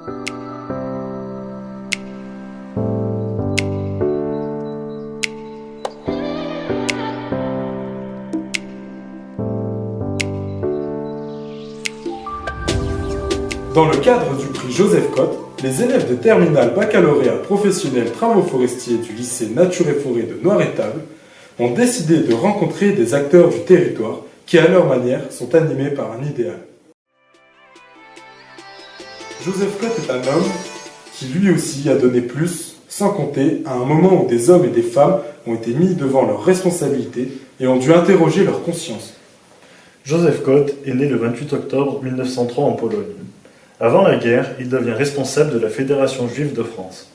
Dans le cadre du prix Joseph Cotte, les élèves de terminale baccalauréat professionnel travaux forestiers du lycée Nature et Forêt de Noiretable ont décidé de rencontrer des acteurs du territoire qui, à leur manière, sont animés par un idéal. Joseph Cotte est un homme qui lui aussi a donné plus, sans compter à un moment où des hommes et des femmes ont été mis devant leurs responsabilités et ont dû interroger leur conscience. Joseph Cotte est né le 28 octobre 1903 en Pologne. Avant la guerre, il devient responsable de la Fédération juive de France.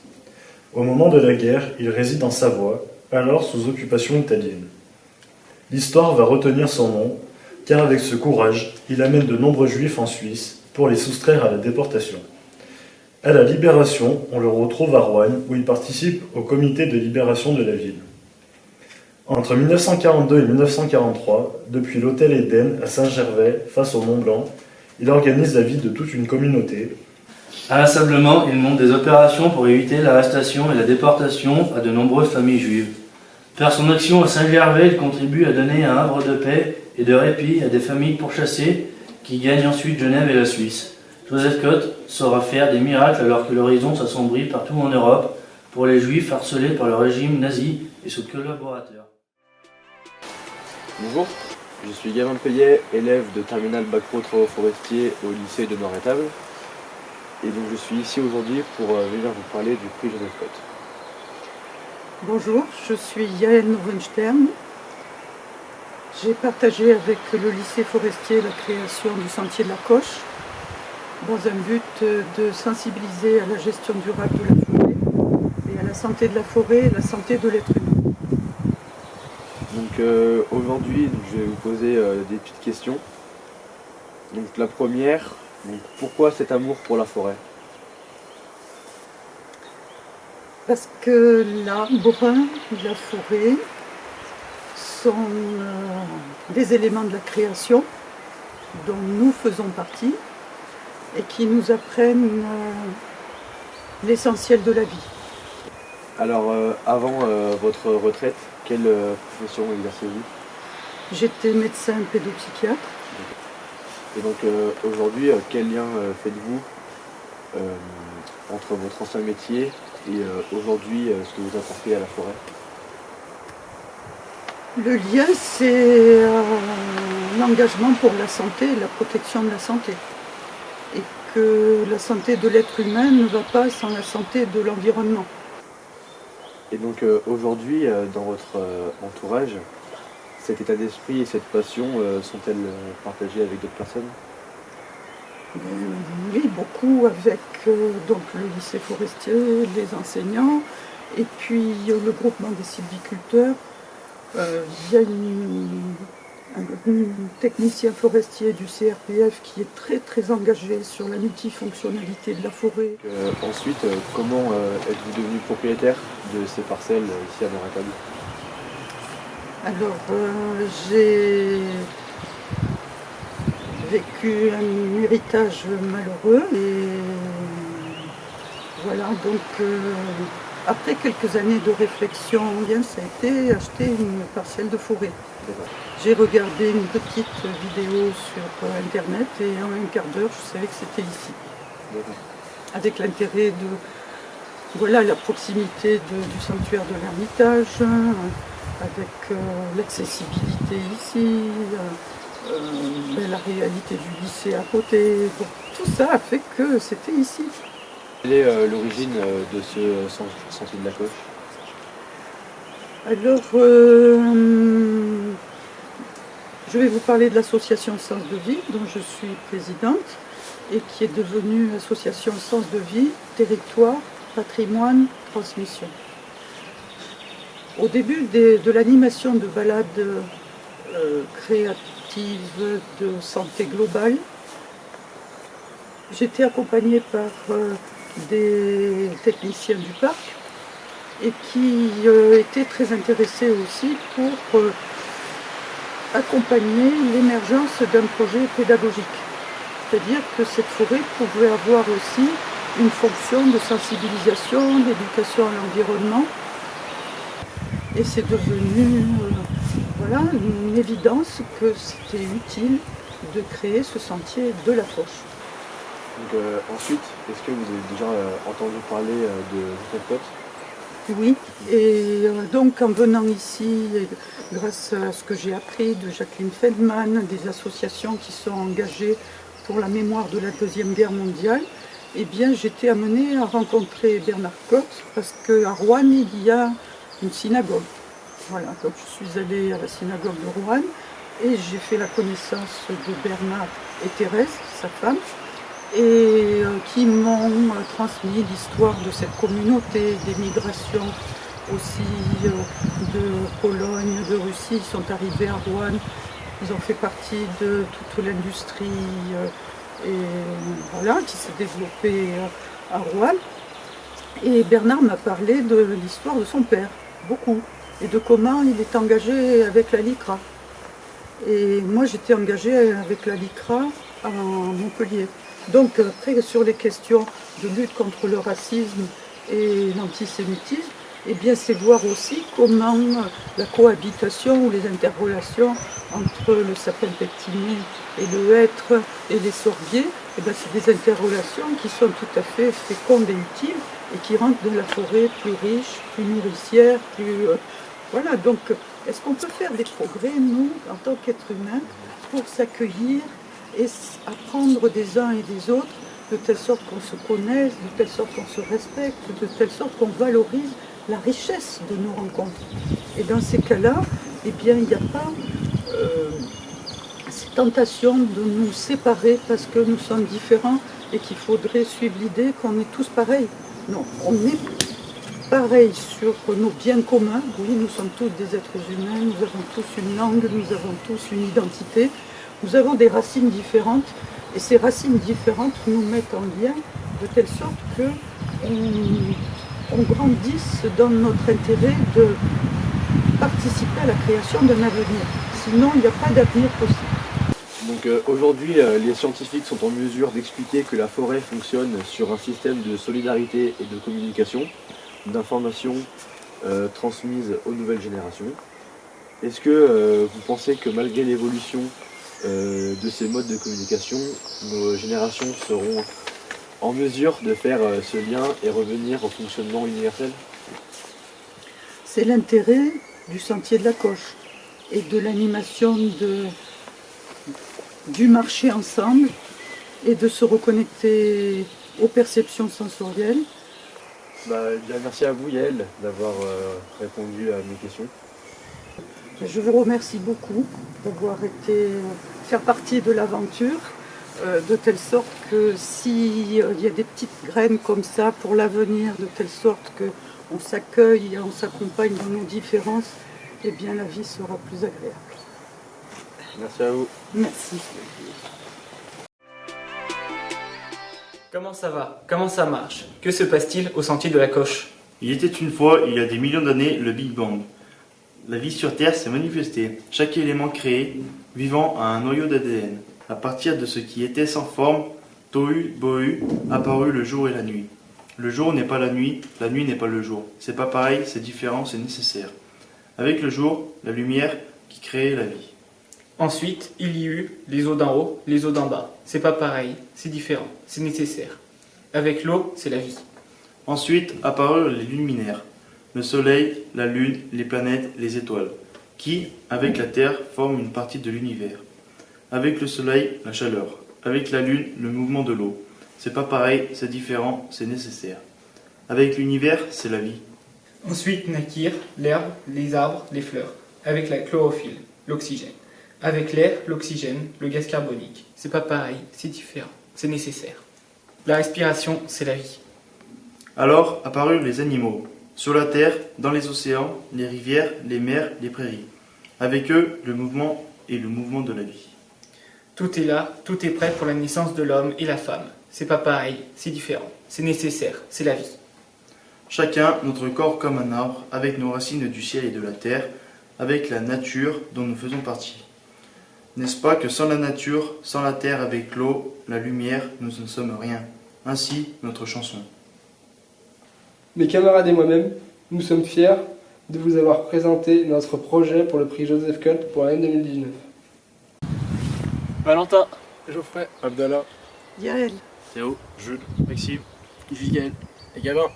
Au moment de la guerre, il réside en Savoie, alors sous occupation italienne. L'histoire va retenir son nom, car avec ce courage, il amène de nombreux juifs en Suisse pour les soustraire à la déportation. À la Libération, on le retrouve à Roanne, où il participe au comité de libération de la ville. Entre 1942 et 1943, depuis l'hôtel Éden à Saint-Gervais, face au Mont Blanc, il organise la vie de toute une communauté. Inlassablement, il monte des opérations pour éviter l'arrestation et la déportation à de nombreuses familles juives. Par son action à Saint-Gervais, il contribue à donner un havre de paix et de répit à des familles pourchassées qui gagnent ensuite Genève et la Suisse. Joseph Cotte saura faire des miracles alors que l'horizon s'assombrit partout en Europe pour les Juifs harcelés par le régime nazi et ses collaborateurs. Bonjour, je suis Gavin Payet, élève de terminale bac-pro travaux forestiers au lycée de Noiretable. Et donc je suis ici aujourd'hui pour venir vous parler du prix Joseph Cotte. Bonjour, je suis Yael Novenstern. J'ai partagé avec le lycée forestier la création du sentier de la Coche dans un but de sensibiliser à la gestion durable de la forêt et à la santé de la forêt et la santé de l'être humain. Donc aujourd'hui, je vais vous poser des petites questions. Donc la première, pourquoi cet amour pour la forêt? Parce que l'arbre, la forêt sont des éléments de la création dont nous faisons partie et qui nous apprennent l'essentiel de la vie. Alors avant votre retraite, quelle profession exercez-vous? J'étais médecin pédopsychiatre. Et donc aujourd'hui, quel lien faites-vous entre votre ancien métier et aujourd'hui ce que vous apportez à la forêt? Le lien, c'est l'engagement pour la santé et la protection de la santé. Et que la santé de l'être humain ne va pas sans la santé de l'environnement. Et donc aujourd'hui, dans votre entourage, cet état d'esprit et cette passion sont-elles partagées avec d'autres personnes? Oui, beaucoup avec donc, le lycée forestier, les enseignants, et puis le groupement des sylviculteurs. Il y a un technicien forestier du CRPF qui est très très engagé sur la multifonctionnalité de la forêt. Ensuite, comment êtes-vous devenu propriétaire de ces parcelles ici à Noiretable? Alors, j'ai vécu un héritage malheureux et voilà, donc après quelques années de réflexion, ça a été acheter une parcelle de forêt. J'ai regardé une petite vidéo sur internet et en un quart d'heure, je savais que c'était ici. Avec l'intérêt de voilà, la proximité du sanctuaire de l'Ermitage, avec l'accessibilité ici, la réalité du lycée à côté. Bon, tout ça a fait que c'était ici. Quelle est l'origine de ce sentier de la Coche? Alors, je vais vous parler de l'association Sens de Vie, dont je suis présidente, et qui est devenue association Sens de Vie, Territoire, Patrimoine, Transmission. Au début de l'animation de balades créatives de santé globale, j'étais accompagnée par des techniciens du parc et qui étaient très intéressés aussi pour accompagner l'émergence d'un projet pédagogique. C'est-à-dire que cette forêt pouvait avoir aussi une fonction de sensibilisation, d'éducation à l'environnement. Et c'est devenu voilà, une évidence que c'était utile de créer ce sentier de la Foch. Donc, ensuite, est-ce que vous avez déjà entendu parler de Joseph Cotte? Oui, et donc en venant ici, et grâce à ce que j'ai appris de Jacqueline Feldman, des associations qui sont engagées pour la mémoire de la Deuxième Guerre mondiale, eh bien j'étais amenée à rencontrer Bernard Cotte parce qu'à Rouen, il y a une synagogue. Voilà, donc je suis allée à la synagogue de Rouen et j'ai fait la connaissance de Bernard et Thérèse, sa femme, et qui m'ont transmis l'histoire de cette communauté, des migrations aussi de Pologne, de Russie. Ils sont arrivés à Rouen, ils ont fait partie de toute l'industrie et voilà, qui s'est développée à Rouen. Et Bernard m'a parlé de l'histoire de son père, beaucoup, et de comment il est engagé avec la LICRA. Et moi j'étais engagée avec la LICRA à Montpellier. Donc après, sur les questions de lutte contre le racisme et l'antisémitisme, eh bien c'est voir aussi comment la cohabitation ou les interrelations entre le sapin pétiné et le hêtre et les sorbiers, eh bien c'est des interrelations qui sont tout à fait fécondes et utiles et qui rendent de la forêt plus riche, plus nourricière, plus... voilà, donc est-ce qu'on peut faire des progrès, nous, en tant qu'êtres humains, pour s'accueillir et apprendre des uns et des autres, de telle sorte qu'on se connaisse, de telle sorte qu'on se respecte, de telle sorte qu'on valorise la richesse de nos rencontres. Et dans ces cas-là, eh bien, il n'y a pas cette tentation de nous séparer parce que nous sommes différents et qu'il faudrait suivre l'idée qu'on est tous pareils. Non, on est pareils sur nos biens communs. Oui, nous sommes tous des êtres humains, nous avons tous une langue, nous avons tous une identité. Nous avons des racines différentes et ces racines différentes nous mettent en lien de telle sorte qu'on grandisse dans notre intérêt de participer à la création d'un avenir. Sinon, il n'y a pas d'avenir possible. Donc aujourd'hui, les scientifiques sont en mesure d'expliquer que la forêt fonctionne sur un système de solidarité et de communication, d'informations transmises aux nouvelles générations. Est-ce que vous pensez que malgré l'évolution de ces modes de communication, nos générations seront en mesure de faire ce lien et revenir au fonctionnement universel? C'est l'intérêt du sentier de la Coche et de l'animation du marché ensemble et de se reconnecter aux perceptions sensorielles. Bien, merci à vous Yael d'avoir répondu à mes questions. Je vous remercie beaucoup d'avoir été faire partie de l'aventure, de telle sorte que s'il y a des petites graines comme ça pour l'avenir, de telle sorte qu'on s'accueille et on s'accompagne dans nos différences, eh bien la vie sera plus agréable. Merci à vous. Merci. Comment ça va? Comment ça marche? Que se passe-t-il au sentier de la Coche? Il était une fois, il y a des millions d'années, le Big Bang. La vie sur Terre s'est manifestée. Chaque élément créé, vivant, a un noyau d'ADN. À partir de ce qui était sans forme, tohu, bohu, apparu le jour et la nuit. Le jour n'est pas la nuit n'est pas le jour. C'est pas pareil, c'est différent, c'est nécessaire. Avec le jour, la lumière qui créait la vie. Ensuite, il y eut les eaux d'en haut, les eaux d'en bas. C'est pas pareil, c'est différent, c'est nécessaire. Avec l'eau, c'est la vie. Ensuite apparurent les luminaires. Le soleil, la lune, les planètes, les étoiles, qui, avec la Terre, forment une partie de l'univers. Avec le soleil, la chaleur. Avec la lune, le mouvement de l'eau. C'est pas pareil, c'est différent, c'est nécessaire. Avec l'univers, c'est la vie. Ensuite naquirent l'herbe, les arbres, les fleurs. Avec la chlorophylle, l'oxygène. Avec l'air, l'oxygène, le gaz carbonique. C'est pas pareil, c'est différent, c'est nécessaire. La respiration, c'est la vie. Alors apparurent les animaux. Sur la terre, dans les océans, les rivières, les mers, les prairies. Avec eux, le mouvement et le mouvement de la vie. Tout est là, tout est prêt pour la naissance de l'homme et la femme. C'est pas pareil, c'est différent, c'est nécessaire, c'est la vie. Chacun, notre corps comme un arbre, avec nos racines du ciel et de la terre, avec la nature dont nous faisons partie. N'est-ce pas que sans la nature, sans la terre avec l'eau, la lumière, nous ne sommes rien. Ainsi, notre chanson. Mes camarades et moi-même, nous sommes fiers de vous avoir présenté notre projet pour le prix Joseph Cotte pour l'année 2019. Valentin, Geoffrey, Abdallah, Yael. Théo, Jules, Maxime, Jules Gaël et Gabin.